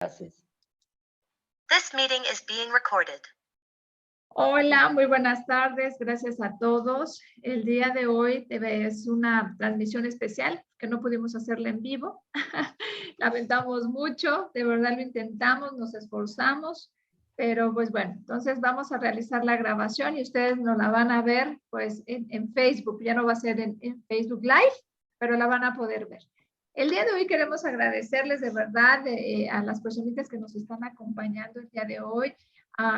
Gracias. This meeting is being recorded. Hola, muy buenas tardes. Gracias a todos. El día de hoy es una transmisión especial que no pudimos hacerla en vivo. Lamentamos mucho, de verdad lo intentamos, nos esforzamos, pero pues bueno, entonces vamos a realizar la grabación y ustedes nos la van a ver pues en Facebook. Ya no va a ser en Facebook Live, pero la van a poder ver. El día de hoy queremos agradecerles de verdad a las personitas que nos están acompañando el día de hoy.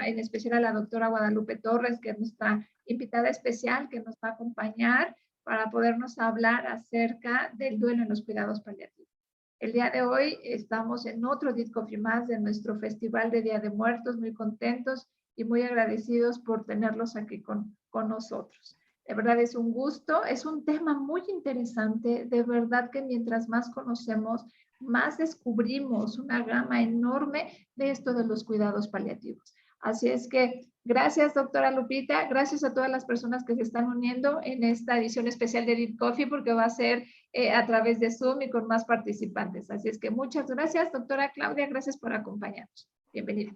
En especial a la doctora Guadalupe Torres, que es nuestra invitada especial, que nos va a acompañar para podernos hablar acerca del duelo en los cuidados paliativos. El día de hoy estamos en otro Discoffee más de nuestro Festival de Día de Muertos, muy contentos y muy agradecidos por tenerlos aquí con nosotros. De verdad es un gusto, es un tema muy interesante, de verdad que mientras más conocemos, más descubrimos una gama enorme de esto de los cuidados paliativos. Así es que gracias, doctora Lupita. Gracias a todas las personas que se están uniendo en esta edición especial de Discoffee, porque va a ser a través de Zoom y con más participantes. Así es que muchas gracias, doctora Claudia. Gracias por acompañarnos. Bienvenida.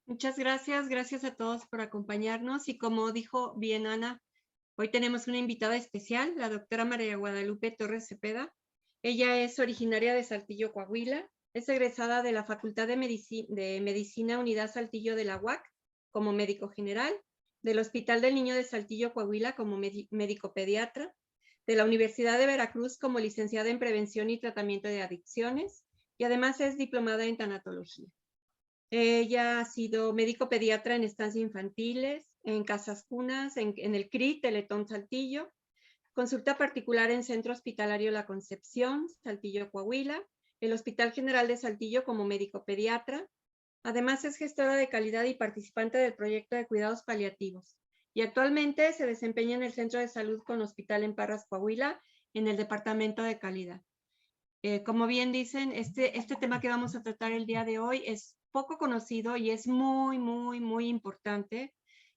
Muchas gracias. Gracias a todos por acompañarnos. Y como dijo bien Ana, hoy tenemos una invitada especial, la doctora María Guadalupe Torres Cepeda. Ella es originaria de Saltillo, Coahuila. Es egresada de la Facultad de Medicina Unidad Saltillo de la UAC como médico general, del Hospital del Niño de Saltillo, Coahuila como médico pediatra, de la Universidad de Veracruz como licenciada en Prevención y Tratamiento de Adicciones y además es diplomada en tanatología. Ella ha sido médico pediatra en estancias infantiles, en casas cunas, en el CRI, Teletón Saltillo, consulta particular en Centro Hospitalario La Concepción, Saltillo, Coahuila, el Hospital General de Saltillo como médico pediatra. Además es gestora de calidad y participante del proyecto de cuidados paliativos. Y actualmente se desempeña en el Centro de Salud con Hospital en Parras, Coahuila, en el Departamento de Calidad. Como bien dicen, este tema que vamos a tratar el día de hoy es poco conocido y es muy, muy, muy importante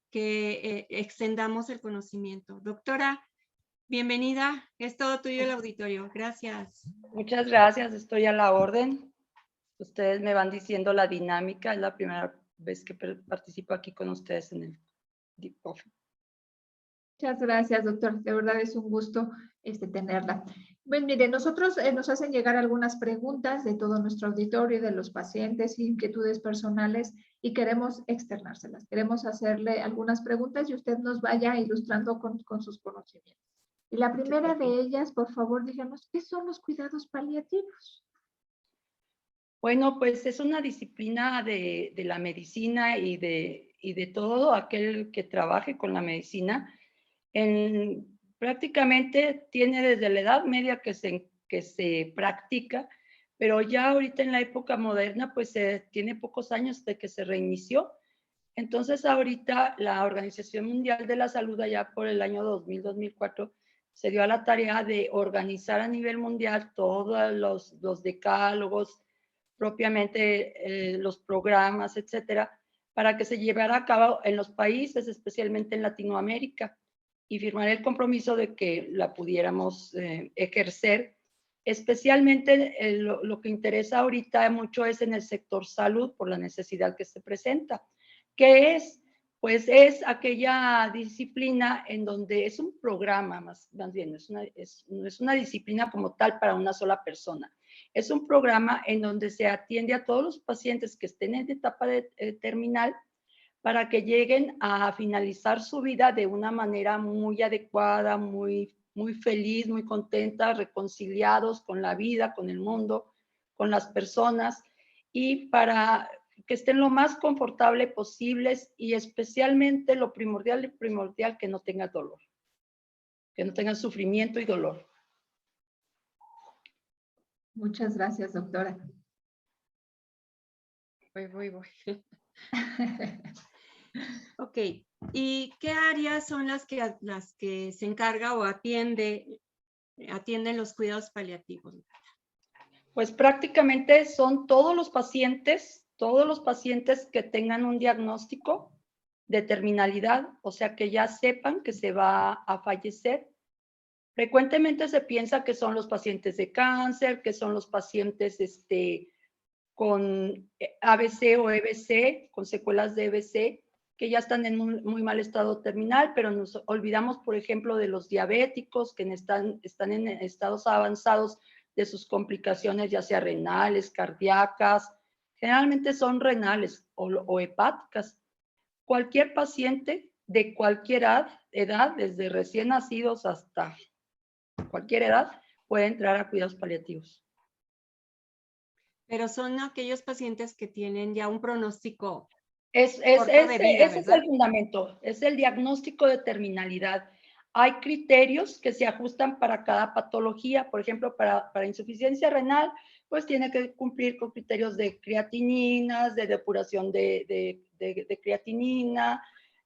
que extendamos el conocimiento. Doctora, bienvenida. Es todo tuyo el auditorio. Gracias. Muchas gracias. Estoy a la orden. Ustedes me van diciendo la dinámica. Es la primera vez que participo aquí con ustedes en el Discoffee. Muchas gracias, doctor. De verdad es un gusto tenerla. Bueno, mire, nosotros nos hacen llegar algunas preguntas de todo nuestro auditorio, de los pacientes, inquietudes personales y queremos externárselas. Queremos hacerle algunas preguntas y usted nos vaya ilustrando con sus conocimientos. Y la primera de ellas, por favor, díganos, ¿qué son los cuidados paliativos? Bueno, pues es una disciplina de la medicina y de todo aquel que trabaje con la medicina. Prácticamente tiene desde la Edad Media que se practica, pero ya ahorita en la época moderna pues tiene pocos años de que se reinició. Entonces ahorita la Organización Mundial de la Salud allá por el año 2000-2004 se dio a la tarea de organizar a nivel mundial todos los decálogos, propiamente los programas, etcétera, para que se llevara a cabo en los países, especialmente en Latinoamérica, y firmar el compromiso de que la pudiéramos ejercer. Especialmente lo que interesa ahorita mucho es en el sector salud por la necesidad que se presenta. ¿Qué es? Pues es aquella disciplina en donde es un programa, más bien, no es una disciplina como tal para una sola persona. Es un programa en donde se atiende a todos los pacientes que estén en etapa terminal para que lleguen a finalizar su vida de una manera muy adecuada, muy feliz, muy contenta, reconciliados con la vida, con el mundo, con las personas y para que estén lo más confortable posibles y especialmente lo primordial que no tengan dolor, que no tengan sufrimiento y dolor. Muchas gracias, doctora. Voy. Ok, ¿y qué áreas son las que se encarga o atienden los cuidados paliativos? Pues prácticamente son todos los pacientes que tengan un diagnóstico de terminalidad, o sea, que ya sepan que se va a fallecer. Frecuentemente se piensa que son los pacientes de cáncer, que son los pacientes con ABC o EBC, con secuelas de EBC, que ya están en muy mal estado terminal, pero nos olvidamos, por ejemplo, de los diabéticos que están en estados avanzados de sus complicaciones, ya sea renales, cardíacas, generalmente son renales o hepáticas. Cualquier paciente de cualquier edad, desde recién nacidos hasta cualquier edad, puede entrar a cuidados paliativos. Pero son aquellos pacientes que tienen ya un pronóstico. Ese es el fundamento, es el diagnóstico de terminalidad. Hay criterios que se ajustan para cada patología. Por ejemplo, para insuficiencia renal, pues tiene que cumplir con criterios de creatininas, de depuración de creatinina,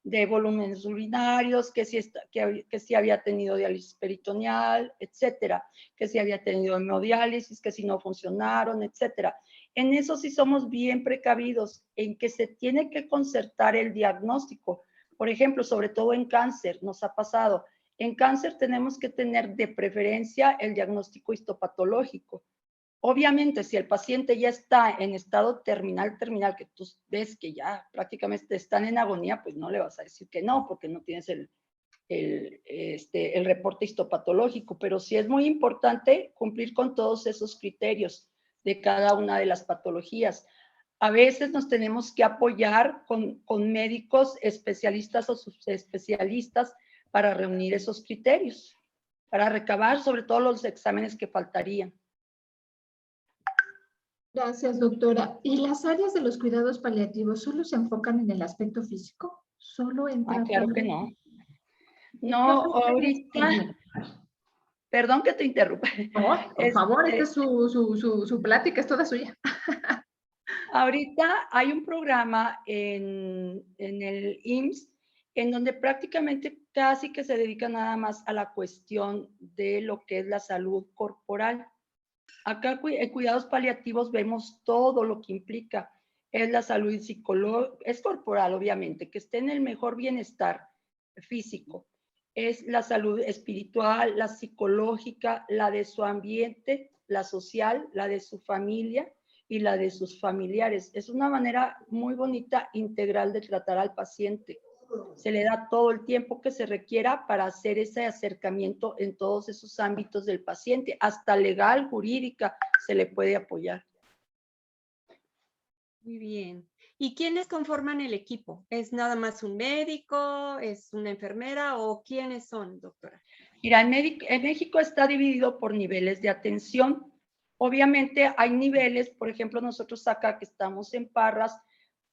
de volúmenes urinarios, que si había tenido diálisis peritoneal, etcétera, que si había tenido hemodiálisis, que si no funcionaron, etcétera. En eso sí somos bien precavidos, en que se tiene que concertar el diagnóstico. Por ejemplo, sobre todo en cáncer, nos ha pasado. En cáncer tenemos que tener de preferencia el diagnóstico histopatológico. Obviamente, si el paciente ya está en estado terminal, que tú ves que ya prácticamente están en agonía, pues no le vas a decir que no, porque no tienes el reporte histopatológico. Pero sí es muy importante cumplir con todos esos criterios de cada una de las patologías. A veces nos tenemos que apoyar con médicos especialistas o subespecialistas para reunir esos criterios, para recabar sobre todo los exámenes que faltarían. Gracias, doctora. ¿Y las áreas de los cuidados paliativos solo se enfocan en el aspecto físico? ¿Solo en tratar? Claro que no. No, ahorita... Perdón que te interrumpa. No, por favor, esta es su plática, es toda suya. Ahorita hay un programa en el IMSS en donde prácticamente casi que se dedica nada más a la cuestión de lo que es la salud corporal. Acá en cuidados paliativos vemos todo lo que implica. Es la salud psicológica, es corporal, obviamente, que esté en el mejor bienestar físico. Es la salud espiritual, la psicológica, la de su ambiente, la social, la de su familia y la de sus familiares. Es una manera muy bonita, integral de tratar al paciente. Se le da todo el tiempo que se requiera para hacer ese acercamiento en todos esos ámbitos del paciente, hasta legal, jurídica, se le puede apoyar. Muy bien. ¿Y quiénes conforman el equipo? ¿Es nada más un médico? ¿Es una enfermera? ¿O quiénes son, doctora? Mira, en México está dividido por niveles de atención. Obviamente hay niveles, por ejemplo, nosotros acá que estamos en Parras,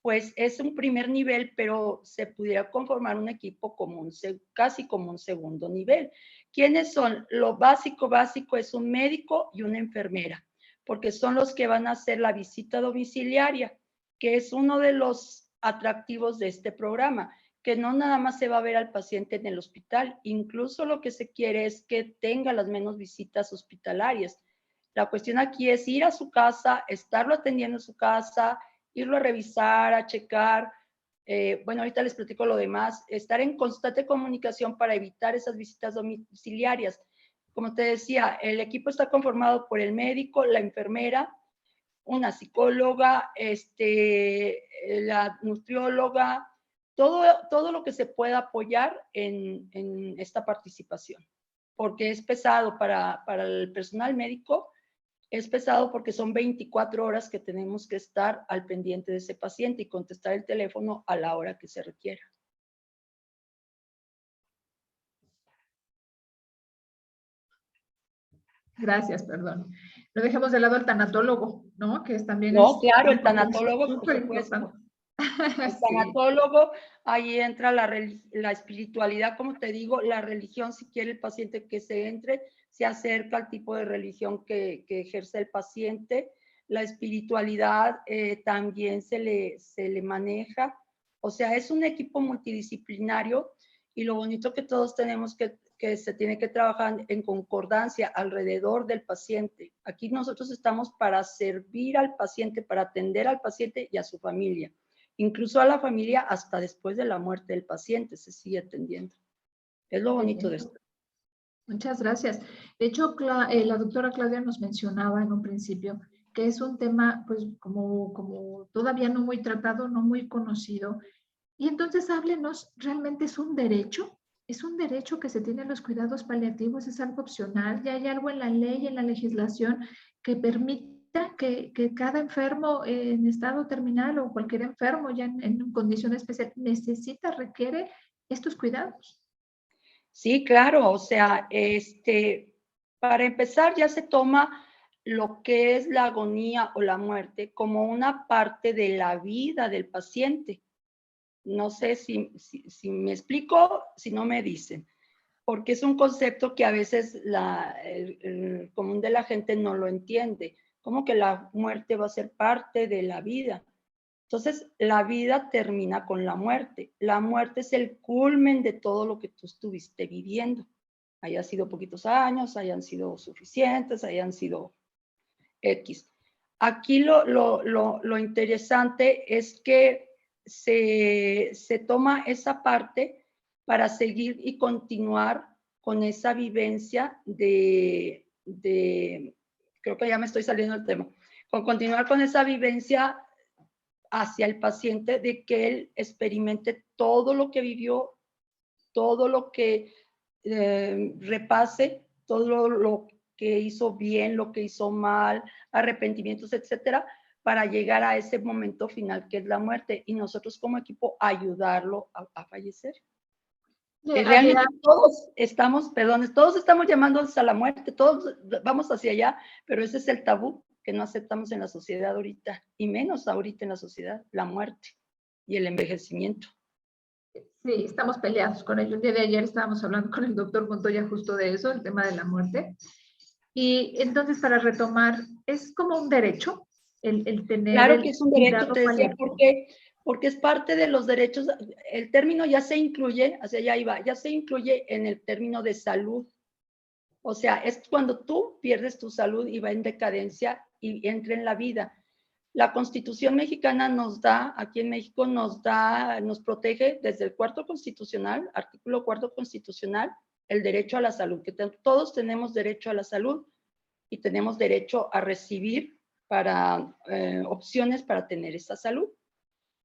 pues es un primer nivel, pero se pudiera conformar un equipo como casi como un segundo nivel. ¿Quiénes son? Lo básico es un médico y una enfermera, porque son los que van a hacer la visita domiciliaria, que es uno de los atractivos de este programa, que no nada más se va a ver al paciente en el hospital, incluso lo que se quiere es que tenga las menos visitas hospitalarias. La cuestión aquí es ir a su casa, estarlo atendiendo en su casa, irlo a revisar, a checar. Bueno, ahorita les platico lo demás. Estar en constante comunicación para evitar esas visitas domiciliarias. Como te decía, el equipo está conformado por el médico, la enfermera, una psicóloga, la nutrióloga, todo lo que se pueda apoyar en esta participación. Porque es pesado para el personal médico. Es pesado porque son 24 horas que tenemos que estar al pendiente de ese paciente y contestar el teléfono a la hora que se requiera. Gracias, perdón. No dejemos de lado al tanatólogo, ¿no? Que es también... No, claro, el tanatólogo, por supuesto. Importante. El tanatólogo, ahí entra la espiritualidad, como te digo, la religión, si quiere el paciente que se entre, se acerca al tipo de religión que ejerce el paciente. La espiritualidad también se le maneja. O sea, es un equipo multidisciplinario y lo bonito que todos tenemos que se tiene que trabajar en concordancia alrededor del paciente. Aquí nosotros estamos para servir al paciente, para atender al paciente y a su familia. Incluso a la familia hasta después de la muerte del paciente se sigue atendiendo. Es lo bonito de esto. Muchas gracias. De hecho, la doctora Claudia nos mencionaba en un principio que es un tema pues como todavía no muy tratado, no muy conocido. Y entonces háblenos, ¿realmente es un derecho? ¿Es un derecho que se tienen los cuidados paliativos? ¿Es algo opcional? ¿Ya hay algo en la ley, en la legislación que permita que cada enfermo en estado terminal o cualquier enfermo ya en condición especial necesita, requiere estos cuidados? Sí, claro, o sea, para empezar ya se toma lo que es la agonía o la muerte como una parte de la vida del paciente. No sé si me explico, si no me dicen, porque es un concepto que a veces el común de la gente no lo entiende, como que la muerte va a ser parte de la vida. Entonces, la vida termina con la muerte. La muerte es el culmen de todo lo que tú estuviste viviendo. Hayan sido poquitos años, hayan sido suficientes, hayan sido X. Aquí lo interesante es que se toma esa parte para seguir y continuar con esa vivencia creo que ya me estoy saliendo del tema, con continuar con esa vivencia hacia el paciente de que él experimente todo lo que vivió, todo lo que repase, todo lo que hizo bien, lo que hizo mal, arrepentimientos, etcétera, para llegar a ese momento final que es la muerte y nosotros como equipo ayudarlo a fallecer. Realmente todos estamos llamándonos a la muerte, todos vamos hacia allá, pero ese es el tabú que no aceptamos en la sociedad ahorita, y menos ahorita en la sociedad, la muerte y el envejecimiento. Sí, estamos peleados con ello. El día de ayer estábamos hablando con el doctor Montoya justo de eso, el tema de la muerte. Y entonces, para retomar, ¿es como un derecho el tener Claro el que es un derecho, cuidado te decía, paliativo? porque es parte de los derechos. El término ya se incluye, hacia allá iba, ya se incluye en el término de salud. O sea, es cuando tú pierdes tu salud y va en decadencia y entra en la vida. La Constitución mexicana nos da, aquí en México nos protege desde el cuarto constitucional, artículo cuarto constitucional, el derecho a la salud, que todos tenemos derecho a la salud y tenemos derecho a recibir opciones para tener esa salud.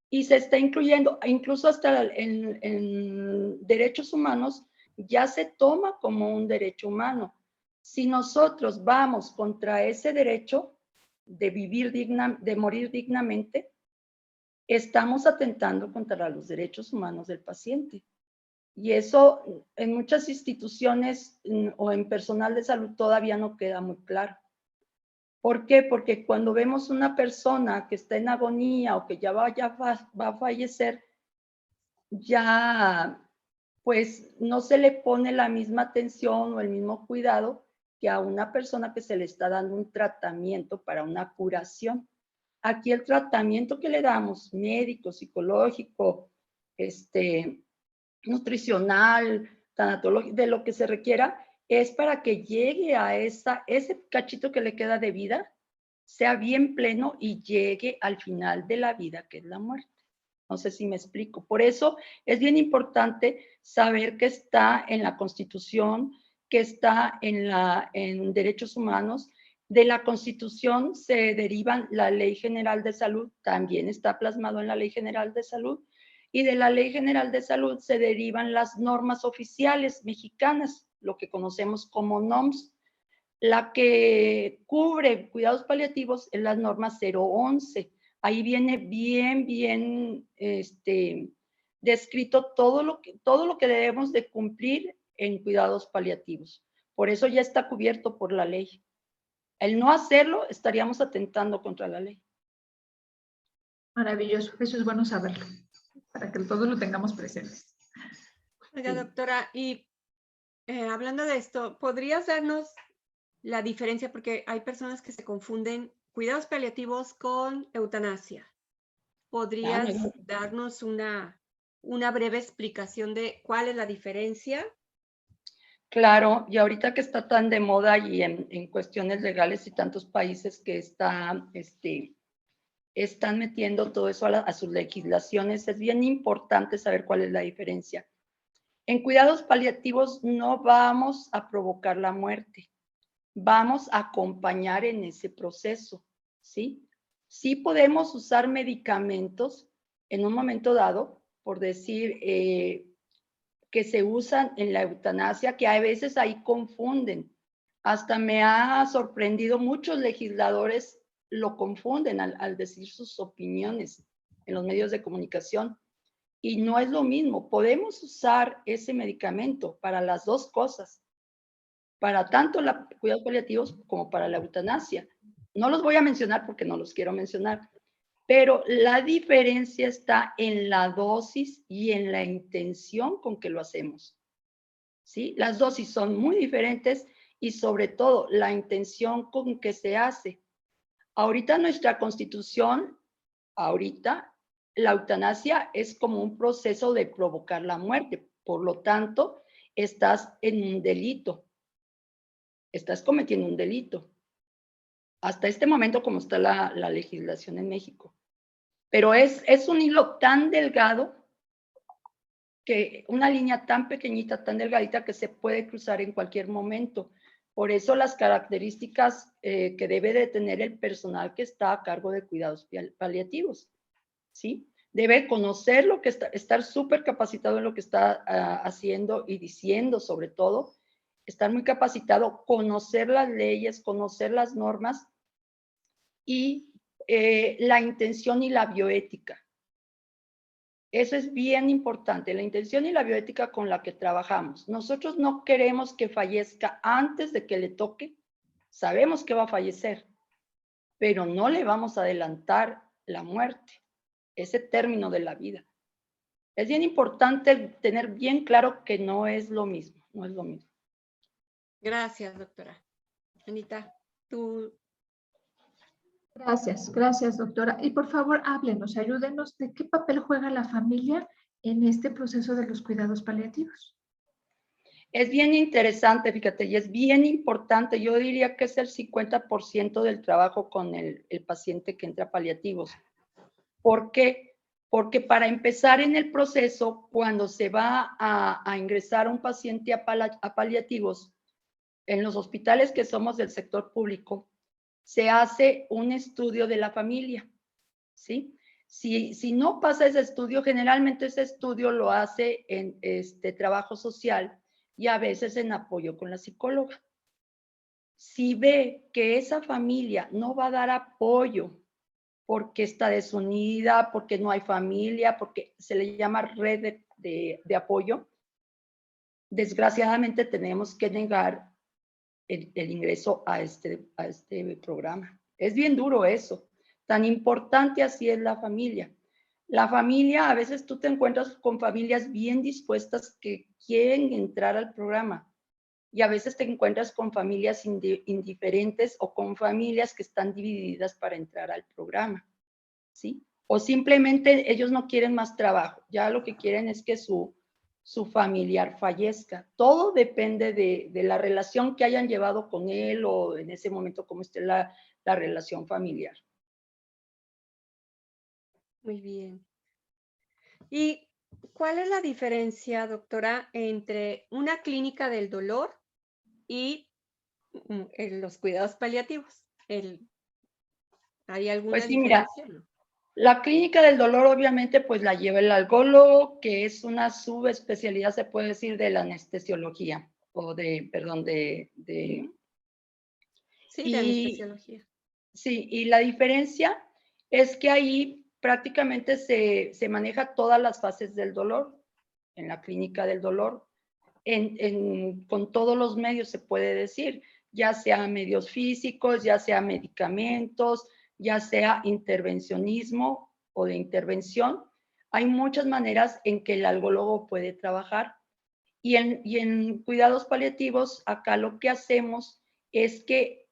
Y se está incluyendo, incluso hasta en derechos humanos, ya se toma como un derecho humano. Si nosotros vamos contra ese derecho de vivir de morir dignamente, estamos atentando contra los derechos humanos del paciente. Y eso en muchas instituciones o en personal de salud todavía no queda muy claro. ¿Por qué? Porque cuando vemos una persona que está en agonía o que ya va a fallecer, ya pues no se le pone la misma atención o el mismo cuidado que a una persona que se le está dando un tratamiento para una curación. Aquí el tratamiento que le damos, médico, psicológico, nutricional, tanatológico, de lo que se requiera, es para que llegue a ese cachito que le queda de vida, sea bien pleno y llegue al final de la vida, que es la muerte. No sé si me explico. Por eso es bien importante saber que está en la Constitución, que está en derechos humanos. De la Constitución se derivan la Ley General de Salud, también está plasmado en la Ley General de Salud, y de la Ley General de Salud se derivan las normas oficiales mexicanas, lo que conocemos como NOMS. La que cubre cuidados paliativos es la norma 011. Ahí viene bien descrito todo lo que debemos de cumplir en cuidados paliativos. Por eso ya está cubierto por la ley. El no hacerlo, estaríamos atentando contra la ley. Maravilloso, eso es bueno saberlo, para que todos lo tengamos presentes. Oiga, Sí. doctora, y hablando de esto, ¿podrías darnos la diferencia? Porque hay personas que se confunden cuidados paliativos con eutanasia. ¿Podrías darnos una breve explicación de cuál es la diferencia? Claro, y ahorita que está tan de moda y en cuestiones legales y tantos países que están metiendo todo eso a sus legislaciones, es bien importante saber cuál es la diferencia. En cuidados paliativos no vamos a provocar la muerte, vamos a acompañar en ese proceso. ¿sí? Sí podemos usar medicamentos en un momento dado, por decir, que se usan en la eutanasia, que a veces ahí confunden. Hasta me ha sorprendido, muchos legisladores lo confunden al decir sus opiniones en los medios de comunicación. Y no es lo mismo. Podemos usar ese medicamento para las dos cosas, para tanto los cuidados paliativos como para la eutanasia. No los voy a mencionar porque no los quiero mencionar, pero la diferencia está en la dosis y en la intención con que lo hacemos. ¿Sí? Las dosis son muy diferentes y sobre todo la intención con que se hace. Ahorita nuestra constitución, la eutanasia es como un proceso de provocar la muerte. Por lo tanto, estás en un delito. Estás cometiendo un delito. Hasta este momento, como está la legislación en México. Pero es un hilo tan delgado, que una línea tan pequeñita, tan delgadita, que se puede cruzar en cualquier momento. Por eso las características que debe de tener el personal que está a cargo de cuidados paliativos, ¿sí? Debe conocer lo que estar súper capacitado en lo que está haciendo y diciendo, sobre todo, estar muy capacitado, conocer las leyes, conocer las normas y la intención y la bioética. Eso es bien importante, la intención y la bioética con la que trabajamos. Nosotros no queremos que fallezca antes de que le toque. Sabemos que va a fallecer, pero no le vamos a adelantar la muerte, ese término de la vida. Es bien importante tener bien claro que no es lo mismo, no es lo mismo. Gracias, doctora. Anita, tú. Gracias, doctora. Y por favor, háblenos, ayúdenos de qué papel juega la familia en este proceso de los cuidados paliativos. Es bien interesante, fíjate, y es bien importante. Yo diría que es el 50% del trabajo con el paciente que entra a paliativos. ¿Por qué? Porque para empezar en el proceso, cuando se va a ingresar un paciente a paliativos, en los hospitales que somos del sector público, se hace un estudio de la familia, ¿sí? Si no pasa ese estudio, generalmente ese estudio lo hace en trabajo social y a veces en apoyo con la psicóloga. Si ve que esa familia no va a dar apoyo porque está desunida, porque no hay familia, porque se le llama red de apoyo, desgraciadamente tenemos que negar el ingreso a este programa. Es bien duro eso. Tan importante así es la familia. La familia, a veces tú te encuentras con familias bien dispuestas que quieren entrar al programa y a veces te encuentras con familias indiferentes o con familias que están divididas para entrar al programa, ¿sí? O simplemente ellos no quieren más trabajo, ya lo que quieren es que su familiar fallezca. Todo depende de la relación que hayan llevado con él o en ese momento cómo esté la relación familiar. Muy bien. ¿Y cuál es la diferencia, doctora, entre una clínica del dolor y los cuidados paliativos? ¿Hay alguna Pues sí, mira, diferencia? la clínica del dolor obviamente pues la lleva el algólogo, que es una subespecialidad, se puede decir, de la anestesiología o perdón, Sí, de anestesiología. Sí, y la diferencia es que ahí prácticamente se maneja todas las fases del dolor, en la clínica del dolor, con todos los medios se puede decir, ya sea medios físicos, ya sea medicamentos, ya sea intervencionismo o de intervención. Hay muchas maneras en que el algólogo puede trabajar. Y en cuidados paliativos, acá lo que hacemos es que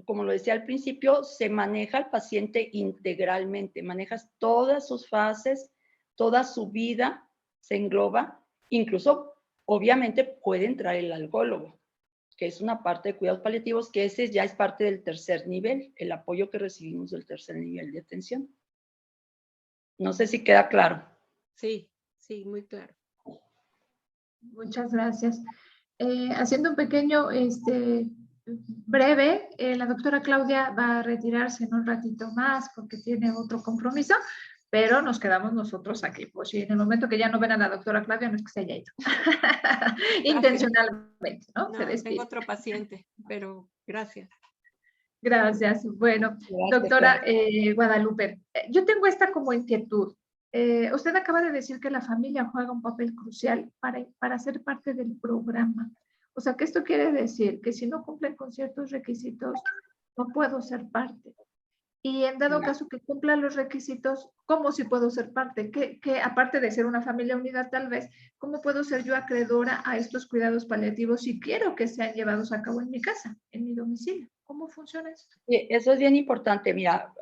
como lo decía al principio, se maneja al paciente integralmente, manejas todas sus fases, toda su vida se engloba, incluso obviamente puede entrar el algólogo, que es una parte de cuidados paliativos, que ese ya es parte del tercer nivel, el apoyo que recibimos del tercer nivel de atención. No sé si queda claro. Sí, sí, muy claro. Muchas gracias. Haciendo un pequeño breve. La doctora Claudia va a retirarse en un ratito más porque tiene otro compromiso, pero nos quedamos nosotros aquí. Pues sí, en el momento que ya no ven a la doctora Claudia, no es que se haya ido. Intencionalmente, ¿no? Se No, tengo despide. otro paciente, pero gracias. Gracias. Bueno, Gracias, doctora Guadalupe, yo tengo esta como inquietud. Usted acaba de decir que la familia juega un papel crucial para ser parte del programa. O sea, que esto quiere decir que si no cumplen con ciertos requisitos, no puedo ser parte. Y en dado caso que cumpla los requisitos, ¿cómo sí puedo ser parte? ¿Qué, aparte de ser una familia unida tal vez, cómo puedo ser yo acreedora a estos cuidados paliativos si quiero que sean llevados a cabo en mi casa, en mi domicilio? ¿Cómo funciona esto? Sí, eso es bien importante. Mira,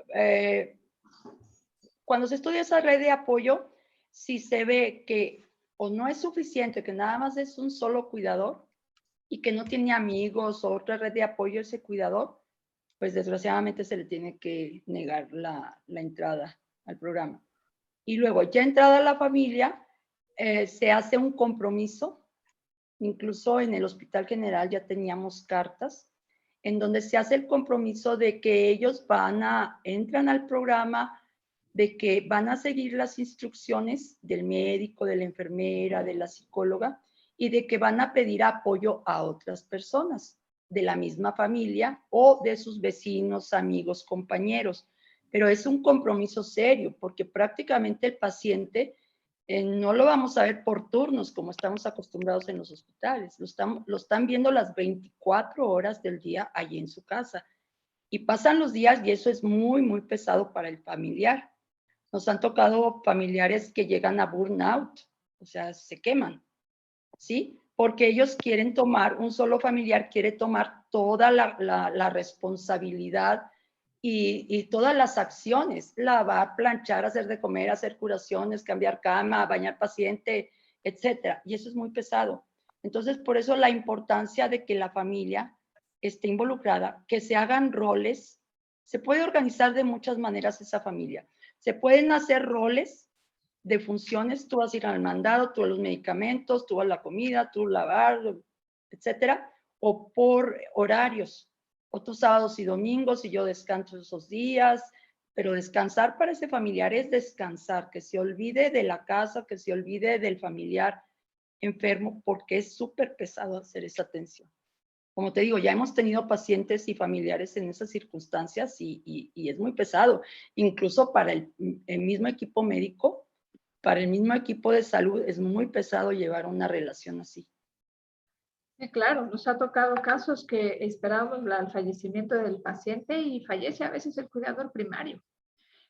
cuando se estudia esa red de apoyo, si se ve que o no es suficiente, que nada más es un solo cuidador y que no tiene amigos o otra red de apoyo ese cuidador, pues desgraciadamente se le tiene que negar la entrada al programa. Y luego, ya entrada la familia, se hace un compromiso. Incluso en el Hospital General ya teníamos cartas en donde se hace el compromiso de que ellos entran al programa, de que van a seguir las instrucciones del médico, de la enfermera, de la psicóloga, y de que van a pedir apoyo a otras personas de la misma familia o de sus vecinos, amigos, compañeros. Pero es un compromiso serio, porque prácticamente el paciente no lo vamos a ver por turnos como estamos acostumbrados en los hospitales. Lo están viendo las 24 horas del día allí en su casa. Y pasan los días y eso es muy, muy pesado para el familiar. Nos han tocado familiares que llegan a burnout, o sea, se queman, ¿sí? Porque ellos quieren tomar, un solo familiar quiere tomar toda la responsabilidad y todas las acciones, lavar, planchar, hacer de comer, hacer curaciones, cambiar cama, bañar paciente, etcétera. Y eso es muy pesado. Entonces, por eso la importancia de que la familia esté involucrada, que se hagan roles. Se puede organizar de muchas maneras esa familia. Se pueden hacer roles de funciones, tú vas a ir al mandado, tú a los medicamentos, tú a la comida, tú lavar, etcétera, o por horarios, o tus sábados y domingos y yo descanso esos días, pero descansar para ese familiar es descansar, que se olvide de la casa, que se olvide del familiar enfermo, porque es súper pesado hacer esa atención. Como te digo, ya hemos tenido pacientes y familiares en esas circunstancias y es muy pesado, incluso para el mismo equipo médico, para el mismo equipo de salud, es muy pesado llevar una relación así. Sí, claro, nos ha tocado casos que esperábamos el fallecimiento del paciente y fallece a veces el cuidador primario,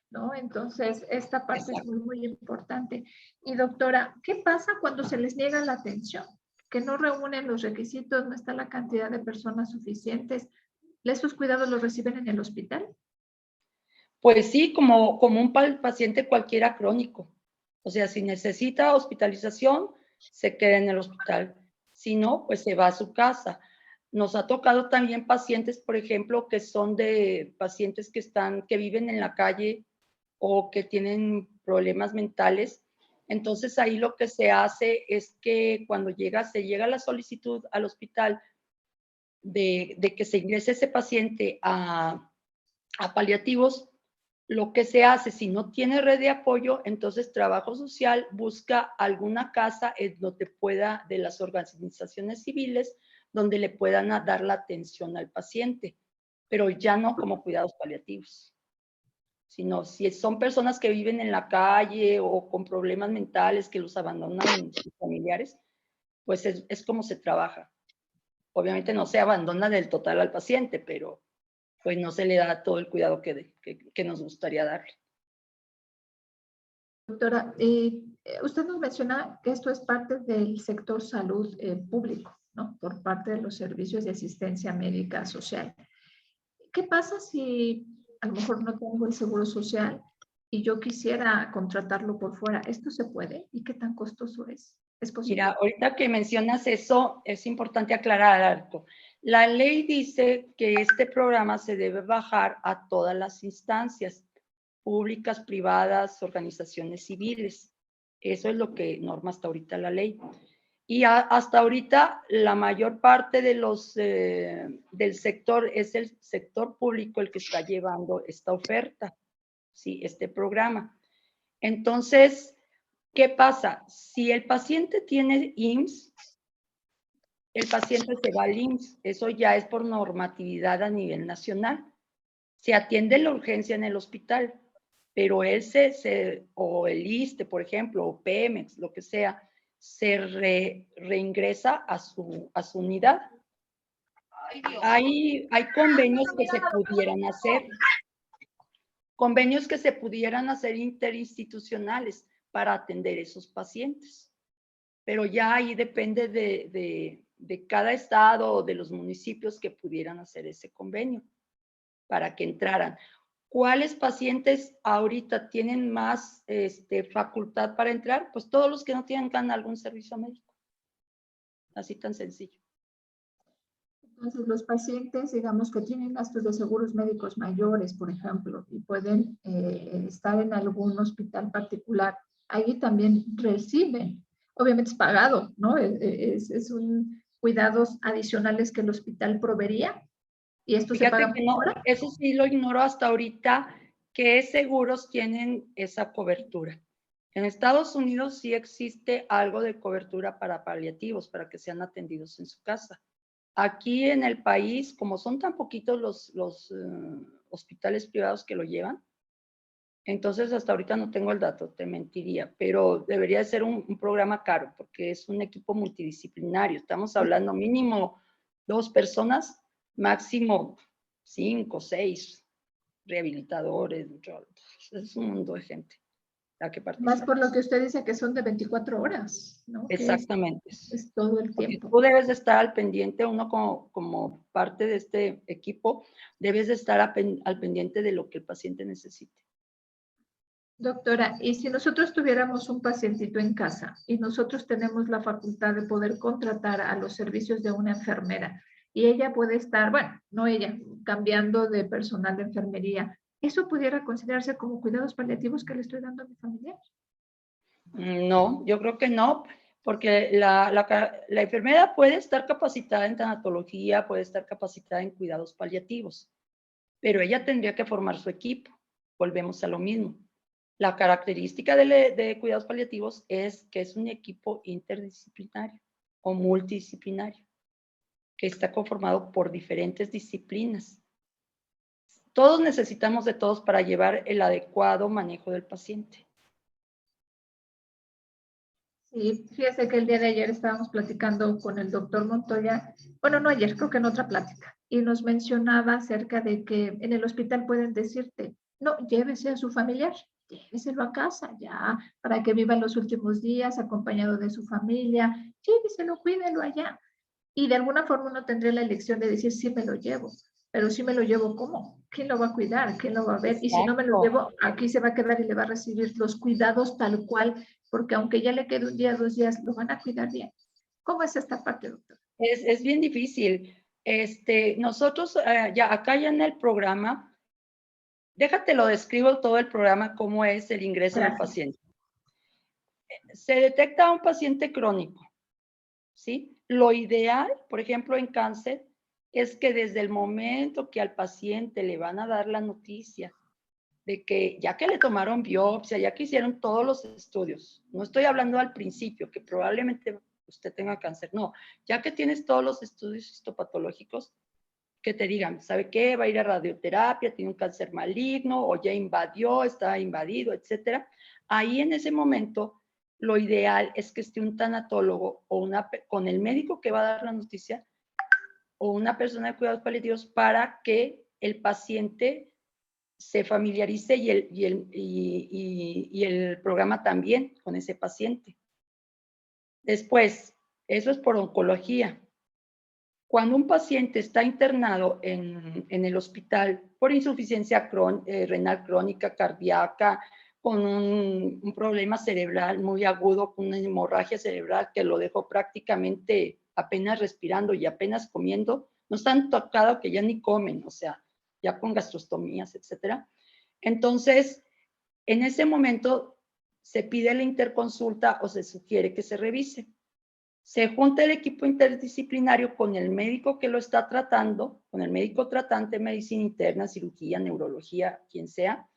¿no? Entonces, esta parte es muy, muy importante. Y doctora, ¿qué pasa cuando se les niega la atención? Que no reúnen los requisitos, no está la cantidad de personas suficientes. ¿Esos cuidados los reciben en el hospital? Pues sí, como un paciente cualquiera crónico. O sea, si necesita hospitalización, se queda en el hospital. Si no, pues se va a su casa. Nos ha tocado también pacientes, por ejemplo, que son de pacientes que viven en la calle o que tienen problemas mentales. Entonces ahí lo que se hace es que cuando se llega la solicitud al hospital de que se ingrese ese paciente a paliativos, lo que se hace, si no tiene red de apoyo, entonces trabajo social busca alguna casa en donde pueda, de las organizaciones civiles, donde le puedan dar la atención al paciente, pero ya no como cuidados paliativos, sino si son personas que viven en la calle o con problemas mentales que los abandonan sus familiares, pues es como se trabaja. Obviamente no se abandona del total al paciente, pero pues no se le da todo el cuidado que nos gustaría darle. Doctora, usted nos menciona que esto es parte del sector salud público, ¿no? Por parte de los servicios de asistencia médica social. ¿Qué pasa si a lo mejor no tengo el seguro social y yo quisiera contratarlo por fuera? ¿Esto se puede? ¿Y qué tan costoso es? ¿Es posible? Mira, ahorita que mencionas eso, es importante aclarar algo. La ley dice que este programa se debe bajar a todas las instancias públicas, privadas, organizaciones civiles. Eso es lo que norma hasta ahorita la ley. Y hasta ahorita la mayor parte de del sector es el sector público el que está llevando esta oferta, ¿sí? Este programa. Entonces, ¿qué pasa? Si el paciente tiene IMSS, el paciente se va al IMSS. Eso ya es por normatividad a nivel nacional. Se atiende la urgencia en el hospital, pero él o el ISSSTE, por ejemplo, o Pemex, lo que sea, se reingresa a su unidad. Hay convenios que se pudieran hacer, interinstitucionales para atender esos pacientes, pero ya ahí depende de cada estado o de los municipios que pudieran hacer ese convenio para que entraran. ¿Cuáles pacientes ahorita tienen más facultad para entrar? Pues todos los que no tengan algún servicio médico. Así tan sencillo. Entonces, los pacientes, digamos, que tienen gastos de seguros médicos mayores, por ejemplo, y pueden estar en algún hospital particular, ahí también reciben, obviamente es pagado, ¿no? Es un cuidados adicionales que el hospital proveería, y esto se paga Fíjate que no, eso sí lo ignoro hasta ahorita, qué seguros tienen esa cobertura. En Estados Unidos sí existe algo de cobertura para paliativos, para que sean atendidos en su casa. Aquí en el país, como son tan poquitos los hospitales privados que lo llevan, entonces hasta ahorita no tengo el dato, te mentiría, pero debería de ser un programa caro, porque es un equipo multidisciplinario. Estamos hablando mínimo 2 personas, máximo 5, 6 rehabilitadores. Es un mundo de gente la que participa. Más por lo que usted dice que son de 24 horas, ¿no? Exactamente. Es todo el Porque tiempo. tú debes de estar al pendiente, uno como parte de este equipo, debes de estar al pendiente de lo que el paciente necesite. Doctora, y si nosotros tuviéramos un pacientito en casa y nosotros tenemos la facultad de poder contratar a los servicios de una enfermera y ella puede estar, bueno, no ella, cambiando de personal de enfermería, ¿eso pudiera considerarse como cuidados paliativos que le estoy dando a mi familiar? No, yo creo que no, porque la enfermera puede estar capacitada en tanatología, puede estar capacitada en cuidados paliativos, pero ella tendría que formar su equipo. Volvemos a lo mismo. La característica de cuidados paliativos es que es un equipo interdisciplinario o multidisciplinario, que está conformado por diferentes disciplinas. Todos necesitamos de todos para llevar el adecuado manejo del paciente. Sí, fíjese que el día de ayer estábamos platicando con el doctor Montoya, bueno, no ayer, creo que en otra plática, y nos mencionaba acerca de que en el hospital pueden decirte, no, llévese a su familiar, lléveselo a casa ya, para que viva los últimos días acompañado de su familia, lléveselo, cuídelo allá. Y de alguna forma uno tendría la elección de decir, sí me lo llevo, pero sí me lo llevo, ¿cómo? ¿Quién lo va a cuidar? ¿Quién lo va a ver? Y si no me lo llevo, aquí se va a quedar y le va a recibir los cuidados tal cual, porque aunque ya le quede un día, 2 días, lo van a cuidar bien. ¿Cómo es esta parte, doctor? Es bien difícil. Nosotros acá ya en el programa, déjate lo describo todo el programa, cómo es el ingreso del paciente. Se detecta a un paciente crónico, ¿sí? Lo ideal, por ejemplo, en cáncer, es que desde el momento que al paciente le van a dar la noticia de que ya que le tomaron biopsia, ya que hicieron todos los estudios, no estoy hablando al principio, que probablemente usted tenga cáncer, no, ya que tienes todos los estudios histopatológicos, que te digan, ¿sabe qué? Va a ir a radioterapia, tiene un cáncer maligno, o ya invadió, está invadido, etcétera. Ahí en ese momento, lo ideal es que esté un tanatólogo o con el médico que va a dar la noticia, o una persona de cuidados paliativos para que el paciente se familiarice y el programa también con ese paciente. Después, eso es por oncología. Cuando un paciente está internado en el hospital por insuficiencia renal crónica, cardíaca, con un problema cerebral muy agudo, con una hemorragia cerebral que lo dejó prácticamente apenas respirando y apenas comiendo, no están tocados que ya ni comen, o sea, ya con gastrostomías, etcétera. Entonces, en ese momento se pide la interconsulta o se sugiere que se revise. Se junta el equipo interdisciplinario con el médico que lo está tratando, con el médico tratante, medicina interna, cirugía, neurología, quien sea,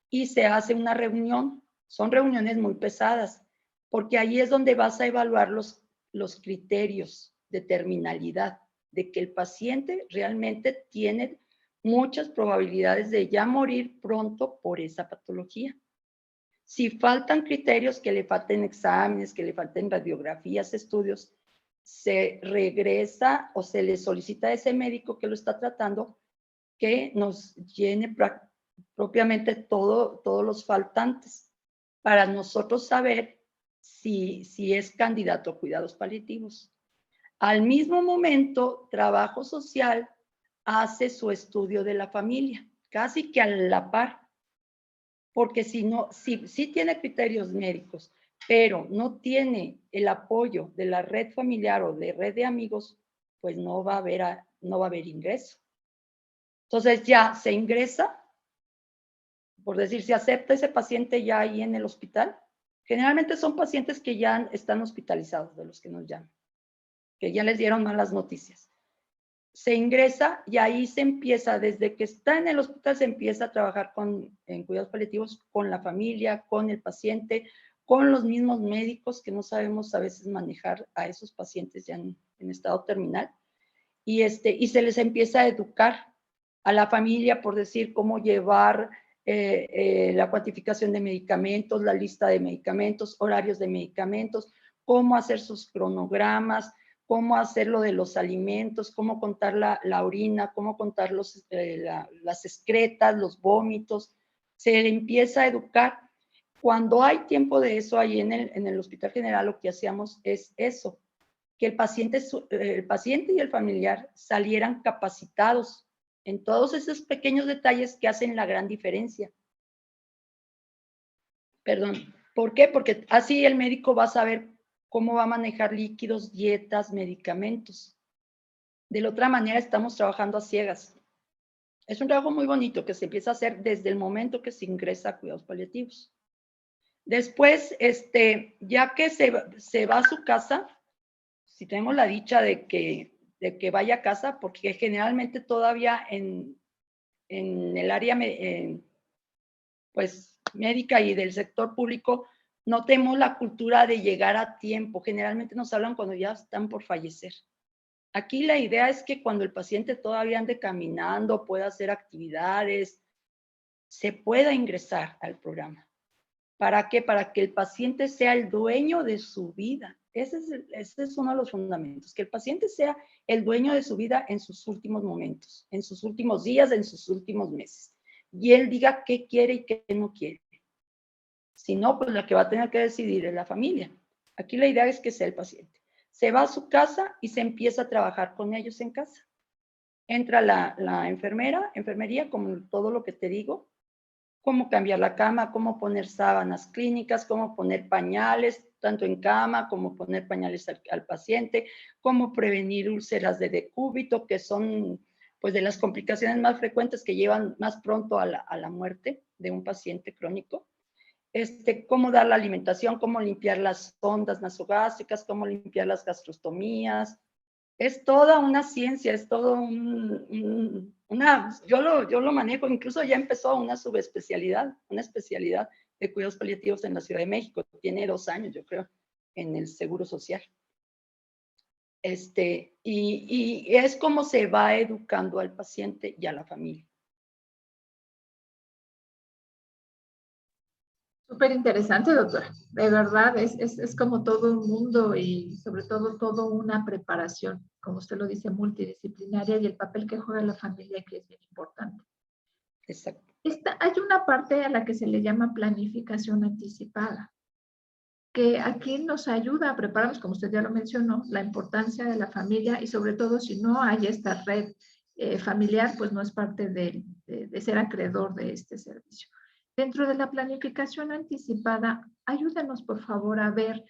y se hace una reunión. Son reuniones muy pesadas, porque ahí es donde vas a evaluar los criterios de terminalidad, de que el paciente realmente tiene muchas probabilidades de ya morir pronto por esa patología. Si faltan criterios, que le falten exámenes, que le falten radiografías, estudios, se regresa o se le solicita a ese médico que lo está tratando que nos llene propiamente todos los faltantes para nosotros saber si es candidato a cuidados paliativos. Al mismo momento, trabajo social hace su estudio de la familia, casi que a la par, porque si tiene criterios médicos, pero no tiene el apoyo de la red familiar o de red de amigos, pues no va a haber ingreso. Entonces ya se ingresa, por decir, se acepta ese paciente ya ahí en el hospital. Generalmente son pacientes que ya están hospitalizados, de los que nos llaman, que ya les dieron malas noticias. Se ingresa y ahí se empieza, desde que está en el hospital, se empieza a trabajar en cuidados paliativos con la familia, con el paciente, con los mismos médicos que no sabemos a veces manejar a esos pacientes ya en estado terminal. Y se les empieza a educar a la familia, por decir, cómo llevar la cuantificación de medicamentos, la lista de medicamentos, horarios de medicamentos, cómo hacer sus cronogramas, cómo hacer lo de los alimentos, cómo contar la orina, cómo contar las excretas, los vómitos. Se le empieza a educar. Cuando hay tiempo de eso, ahí en el Hospital General lo que hacíamos es eso, que el paciente y el familiar salieran capacitados en todos esos pequeños detalles que hacen la gran diferencia. Perdón, ¿por qué? Porque así el médico va a saber cómo va a manejar líquidos, dietas, medicamentos. De la otra manera estamos trabajando a ciegas. Es un trabajo muy bonito que se empieza a hacer desde el momento que se ingresa a cuidados paliativos. Después, ya que se va a su casa, si tenemos la dicha de que vaya a casa, porque generalmente todavía en el área pues, médica y del sector público no tenemos la cultura de llegar a tiempo. Generalmente nos hablan cuando ya están por fallecer. Aquí la idea es que cuando el paciente todavía ande caminando, pueda hacer actividades, se pueda ingresar al programa. ¿Para qué? Para que el paciente sea el dueño de su vida. Ese es uno de los fundamentos, que el paciente sea el dueño de su vida en sus últimos momentos, en sus últimos días, en sus últimos meses. Y él diga qué quiere y qué no quiere. Si no, pues la que va a tener que decidir es la familia. Aquí la idea es que sea el paciente. Se va a su casa y se empieza a trabajar con ellos en casa. Entra la enfermería, como todo lo que te digo, cómo cambiar la cama, cómo poner sábanas clínicas, cómo poner pañales, tanto en cama, como poner pañales al paciente, cómo prevenir úlceras de decúbito, que son pues de las complicaciones más frecuentes que llevan más pronto a la muerte de un paciente crónico. Cómo dar la alimentación, cómo limpiar las sondas nasogástricas, cómo limpiar las gastrostomías. Es toda una ciencia, es todo yo lo manejo, incluso ya empezó una subespecialidad, una especialidad de cuidados paliativos en la Ciudad de México. Tiene 2 años, yo creo, en el Seguro Social. Y es como se va educando al paciente y a la familia. Súper interesante, doctora. De verdad, es como todo un mundo y sobre todo toda una preparación, como usted lo dice, multidisciplinaria y el papel que juega la familia que es bien importante. Exacto. Hay una parte a la que se le llama planificación anticipada, que aquí nos ayuda a prepararnos, como usted ya lo mencionó, la importancia de la familia y sobre todo si no hay esta red familiar, pues no es parte de ser acreedor de este servicio. Dentro de la planificación anticipada, ayúdenos por favor a ver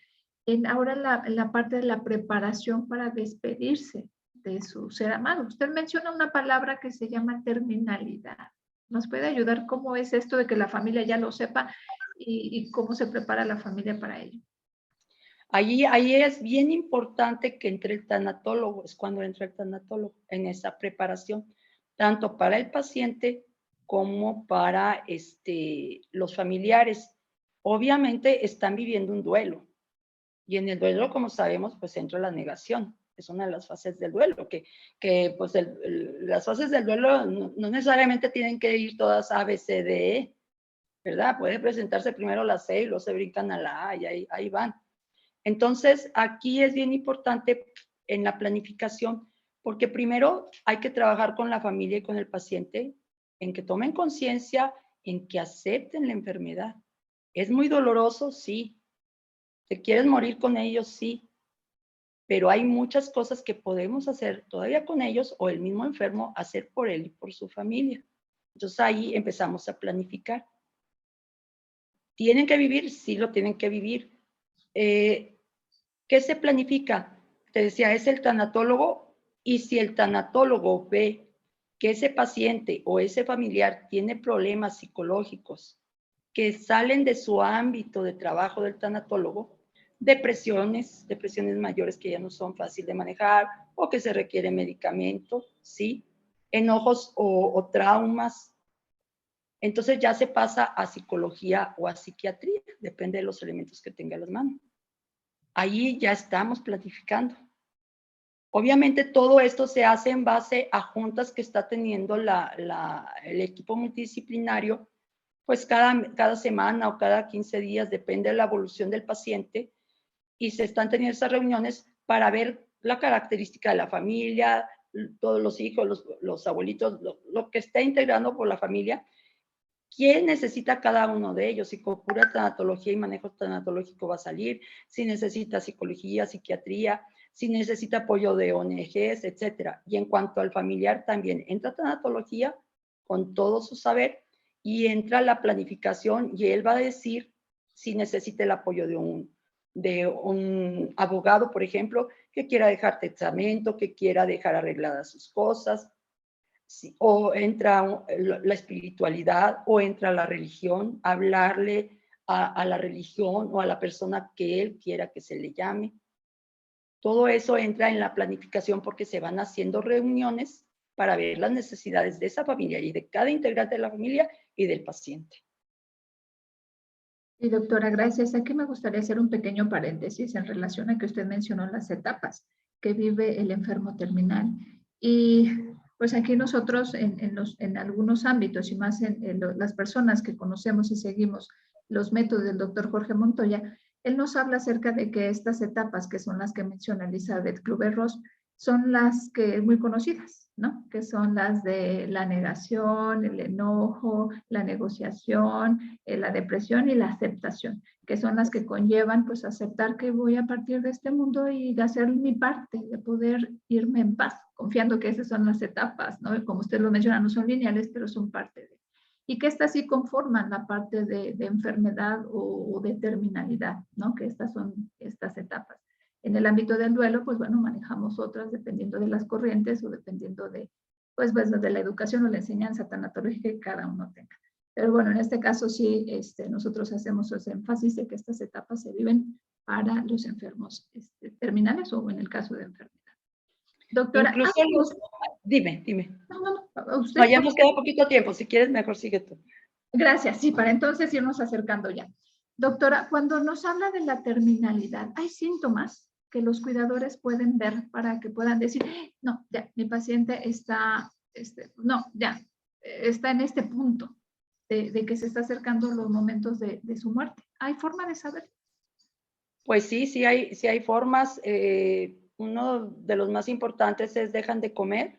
ahora la parte de la preparación para despedirse de su ser amado. Usted menciona una palabra que se llama terminalidad. ¿Nos puede ayudar cómo es esto de que la familia ya lo sepa y cómo se prepara la familia para ello? Ahí es bien importante que entre el tanatólogo, es cuando entra el tanatólogo en esa preparación, tanto para el paciente como para los familiares. Obviamente están viviendo un duelo y en el duelo, como sabemos, pues entra la negación. Es una de las fases del duelo, que pues las fases del duelo no necesariamente tienen que ir todas A, B, C, D, E, ¿verdad? Puede presentarse primero la C y luego se brincan a la A y ahí van. Entonces, aquí es bien importante en la planificación, porque primero hay que trabajar con la familia y con el paciente en que tomen conciencia, en que acepten la enfermedad. ¿Es muy doloroso? Sí. ¿Te quieres morir con ellos? Sí. Pero hay muchas cosas que podemos hacer todavía con ellos o el mismo enfermo hacer por él y por su familia. Entonces ahí empezamos a planificar. ¿Tienen que vivir? Sí, lo tienen que vivir. ¿Qué se planifica? Te decía, es el tanatólogo, y si el tanatólogo ve que ese paciente o ese familiar tiene problemas psicológicos que salen de su ámbito de trabajo del tanatólogo, depresiones mayores que ya no son fáciles de manejar o que se requiere medicamento, ¿sí? Enojos o traumas. Entonces ya se pasa a psicología o a psiquiatría, depende de los elementos que tenga a las manos. Ahí ya estamos planificando. Obviamente todo esto se hace en base a juntas que está teniendo el equipo multidisciplinario, pues cada semana o cada 15 días, depende de la evolución del paciente, y se están teniendo esas reuniones para ver la característica de la familia, todos los hijos, los abuelitos, lo que está integrando por la familia, quién necesita cada uno de ellos, si con pura tanatología y manejo tanatológico va a salir, si necesita psicología, psiquiatría, si necesita apoyo de ONGs, etcétera. Y en cuanto al familiar también entra tanatología con todo su saber y entra la planificación y él va a decir si necesita el apoyo de un abogado, por ejemplo, que quiera dejar testamento, que quiera dejar arregladas sus cosas, sí, o entra la espiritualidad o entra la religión, hablarle a la religión o a la persona que él quiera que se le llame. Todo eso entra en la planificación porque se van haciendo reuniones para ver las necesidades de esa familia y de cada integrante de la familia y del paciente. Y doctora, gracias. Aquí me gustaría hacer un pequeño paréntesis en relación a que usted mencionó las etapas que vive el enfermo terminal. Y pues aquí nosotros en algunos ámbitos y más en las personas que conocemos y seguimos los métodos del doctor Jorge Montoya, él nos habla acerca de que estas etapas, que son las que menciona Elizabeth Kübler-Ross, son las que muy conocidas, ¿no? Que son las de la negación, el enojo, la negociación, la depresión y la aceptación, que son las que conllevan pues aceptar que voy a partir de este mundo y de hacer mi parte, de poder irme en paz, confiando que esas son las etapas, ¿no? Como usted lo menciona, no son lineales, pero son parte de. Y que estas sí conforman la parte de enfermedad o de terminalidad, ¿no? Que estas son estas etapas. En el ámbito del duelo, pues bueno, manejamos otras dependiendo de las corrientes o dependiendo de, pues, de la educación o la enseñanza tanatológica que cada uno tenga. Pero bueno, en este caso sí, nosotros hacemos ese énfasis de que estas etapas se viven para los enfermos terminales o en el caso de enfermedad. Doctora, Incluso dime. no, usted. No, ya nos queda poquito tiempo, si quieres mejor sigue tú. Gracias, sí, para entonces irnos acercando ya. Doctora, cuando nos habla de la terminalidad, ¿hay síntomas que los cuidadores pueden ver para que puedan decir, no, ya, mi paciente está, no, ya, está en este punto de que se está acercando los momentos de su muerte? ¿Hay forma de saber? Pues sí hay formas. Uno de los más importantes es dejan de comer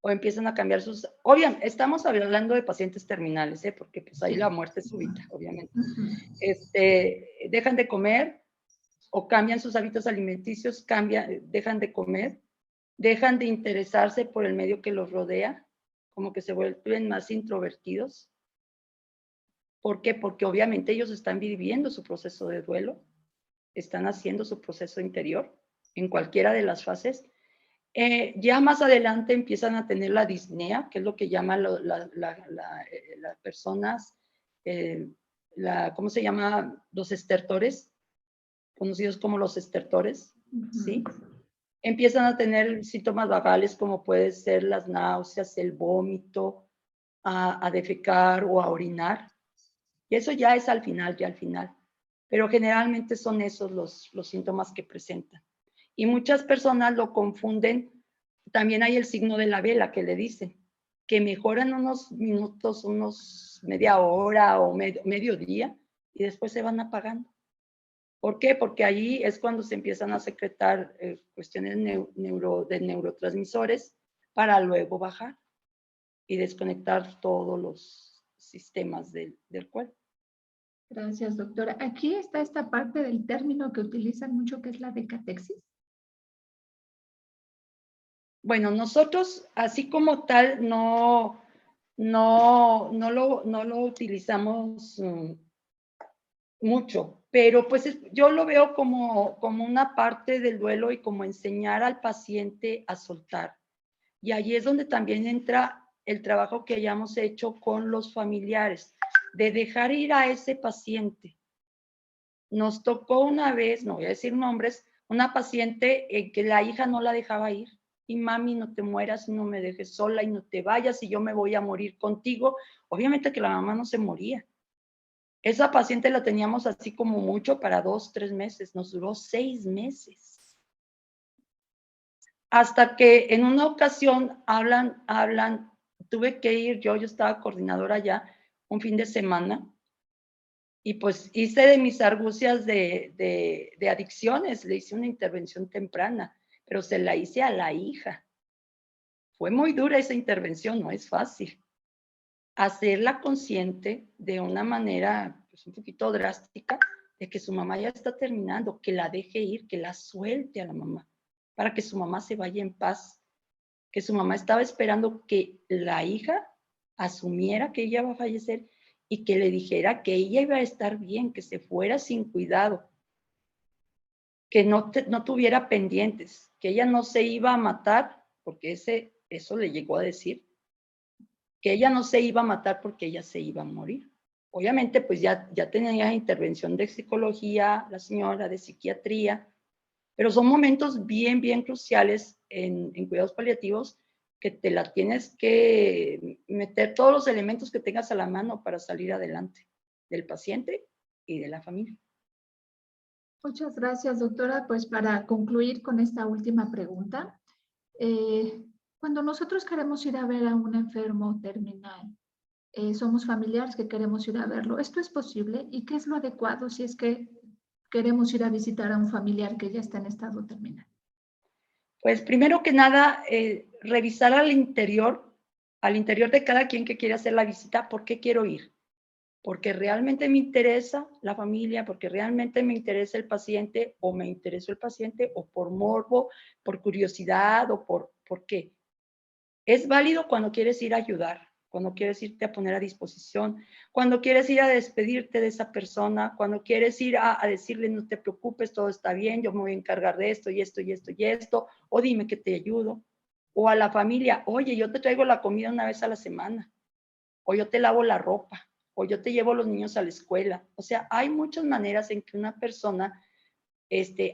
o empiezan a cambiar sus. Obviamente, estamos hablando de pacientes terminales, porque pues ahí la muerte es súbita, obviamente. Dejan de comer o cambian sus hábitos alimenticios, dejan de comer, dejan de interesarse por el medio que los rodea, como que se vuelven más introvertidos. ¿Por qué? Porque obviamente ellos están viviendo su proceso de duelo, están haciendo su proceso interior en cualquiera de las fases. Ya más adelante empiezan a tener la disnea, que es lo que llaman las personas, ¿cómo se llama? Los estertores, conocidos como los estertores, ¿sí? Ujú. Empiezan a tener síntomas vagales como puede ser las náuseas, el vómito, a defecar o a orinar. Y eso ya es al final, ya al final. Pero generalmente son esos los síntomas que presentan. Y muchas personas lo confunden. También hay el signo de la vela que le dicen, que mejoran unos minutos, unos media hora o medio día y después se van apagando. ¿Por qué? Porque ahí es cuando se empiezan a secretar cuestiones de neurotransmisores para luego bajar y desconectar todos los sistemas del cuerpo. Gracias, doctora. Aquí está esta parte del término que utilizan mucho, que es la decatexis. Bueno, nosotros así como tal no lo utilizamos mucho, pero pues yo lo veo como una parte del duelo y como enseñar al paciente a soltar. Y ahí es donde también entra el trabajo que hayamos hecho con los familiares, de dejar ir a ese paciente. Nos tocó una vez, no voy a decir nombres, una paciente que la hija no la dejaba ir. Y mami, no te mueras, no me dejes sola y no te vayas y yo me voy a morir contigo. Obviamente que la mamá no se moría. Esa paciente la teníamos así como mucho para 2, 3 meses. Nos duró 6 meses. Hasta que en una ocasión tuve que ir, yo estaba coordinadora ya un fin de semana y pues hice de mis argucias de adicciones, le hice una intervención temprana, pero se la hice a la hija. Fue muy dura esa intervención, no es fácil. Hacerla consciente de una manera pues, un poquito drástica de que su mamá ya está terminando, que la deje ir, que la suelte a la mamá, para que su mamá se vaya en paz, que su mamá estaba esperando que la hija asumiera que ella va a fallecer y que le dijera que ella iba a estar bien, que se fuera sin cuidado, que no tuviera pendientes, que ella no se iba a matar, porque eso le llegó a decir, que ella no se iba a matar porque ella se iba a morir. Obviamente, pues ya tenía intervención de psicología, la señora, de psiquiatría, pero son momentos bien, bien cruciales en cuidados paliativos que te la tienes que meter todos los elementos que tengas a la mano para salir adelante del paciente y de la familia. Muchas gracias, doctora. Pues para concluir con esta última pregunta, cuando nosotros queremos ir a ver a un enfermo terminal, somos familiares que queremos ir a verlo, ¿esto es posible? ¿Y qué es lo adecuado si es que queremos ir a visitar a un familiar que ya está en estado terminal? Pues primero que nada, revisar al interior de cada quien que quiere hacer la visita, ¿por qué quiero ir? Porque realmente me interesa la familia, porque realmente me interesa el paciente o me interesó el paciente o por morbo, por curiosidad o por qué. Es válido cuando quieres ir a ayudar, cuando quieres irte a poner a disposición, cuando quieres ir a despedirte de esa persona, cuando quieres ir a decirle no te preocupes, todo está bien, yo me voy a encargar de esto y esto y esto y esto, o dime que te ayudo. O a la familia, oye, yo te traigo la comida una vez a la semana, o yo te lavo la ropa, o yo te llevo a los niños a la escuela. O sea, hay muchas maneras en que una persona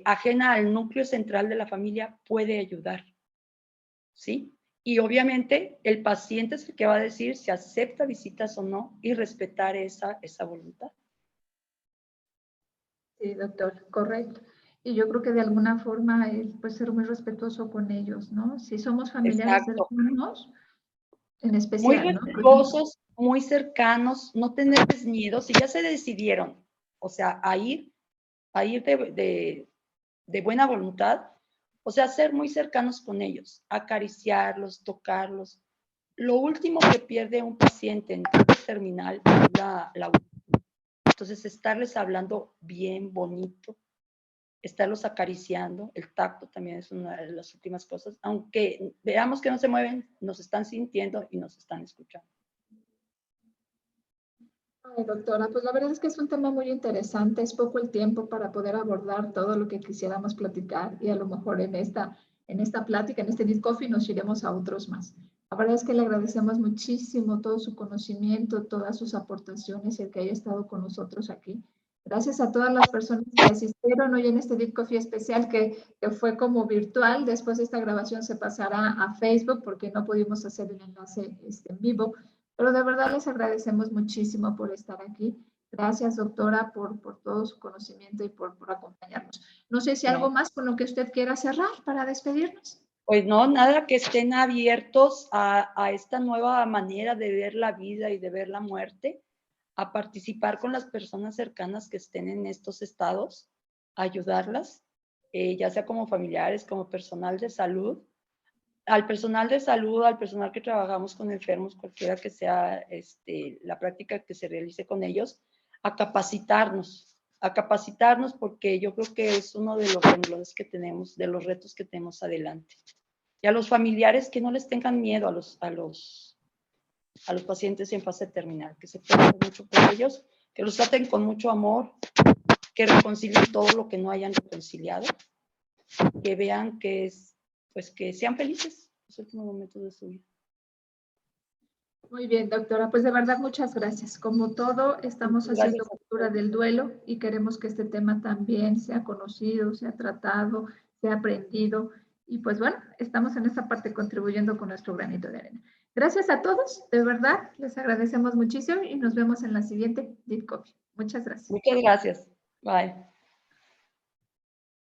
ajena al núcleo central de la familia puede ayudar, ¿sí? Y obviamente el paciente es el que va a decir si acepta visitas o no y respetar esa voluntad. Sí, doctor, correcto. Y yo creo que de alguna forma pues ser muy respetuoso con ellos, ¿no? Si somos familiares Exacto. cercanos, en Muy especial, ¿no? respetuosos, muy cercanos, no tenerles miedo. Si ya se decidieron, o sea, a ir de buena voluntad, o sea, ser muy cercanos con ellos, acariciarlos, tocarlos. Lo último que pierde un paciente en terminal es la entonces, estarles hablando bien bonito, estarlos acariciando, el tacto también es una de las últimas cosas, aunque veamos que no se mueven, nos están sintiendo y nos están escuchando. Ay, doctora, pues la verdad es que es un tema muy interesante, es poco el tiempo para poder abordar todo lo que quisiéramos platicar y a lo mejor en esta plática, en este Need Coffee, nos iremos a otros más. La verdad es que le agradecemos muchísimo todo su conocimiento, todas sus aportaciones y el que haya estado con nosotros aquí. Gracias a todas las personas que asistieron hoy en este Deep Coffee especial que fue como virtual. Después esta grabación se pasará a Facebook porque no pudimos hacer el enlace en vivo. Pero de verdad les agradecemos muchísimo por estar aquí. Gracias, doctora, por todo su conocimiento y por acompañarnos. No sé si algo más con lo que usted quiera cerrar para despedirnos. Pues no, nada, que estén abiertos a esta nueva manera de ver la vida y de ver la muerte, a participar con las personas cercanas que estén en estos estados, a ayudarlas, ya sea como familiares, como personal de salud. Al personal de salud, al personal que trabajamos con enfermos, cualquiera que sea la práctica que se realice con ellos, a capacitarnos porque yo creo que es uno de los renglones que tenemos, de los retos que tenemos adelante. Y a los familiares que no les tengan miedo a los pacientes en fase terminal, que se preocupen mucho por ellos, que los traten con mucho amor, que reconcilien todo lo que no hayan reconciliado, que vean que es, pues que sean felices en los últimos momentos de su vida. Muy bien, doctora. Pues de verdad, muchas gracias. Como todo, estamos haciendo cultura del duelo y queremos que este tema también sea conocido, sea tratado, sea aprendido. Y pues bueno, estamos en esta parte contribuyendo con nuestro granito de arena. Gracias a todos, de verdad, les agradecemos muchísimo y nos vemos en la siguiente Deep Coffee. Muchas gracias. Muchas gracias. Bye.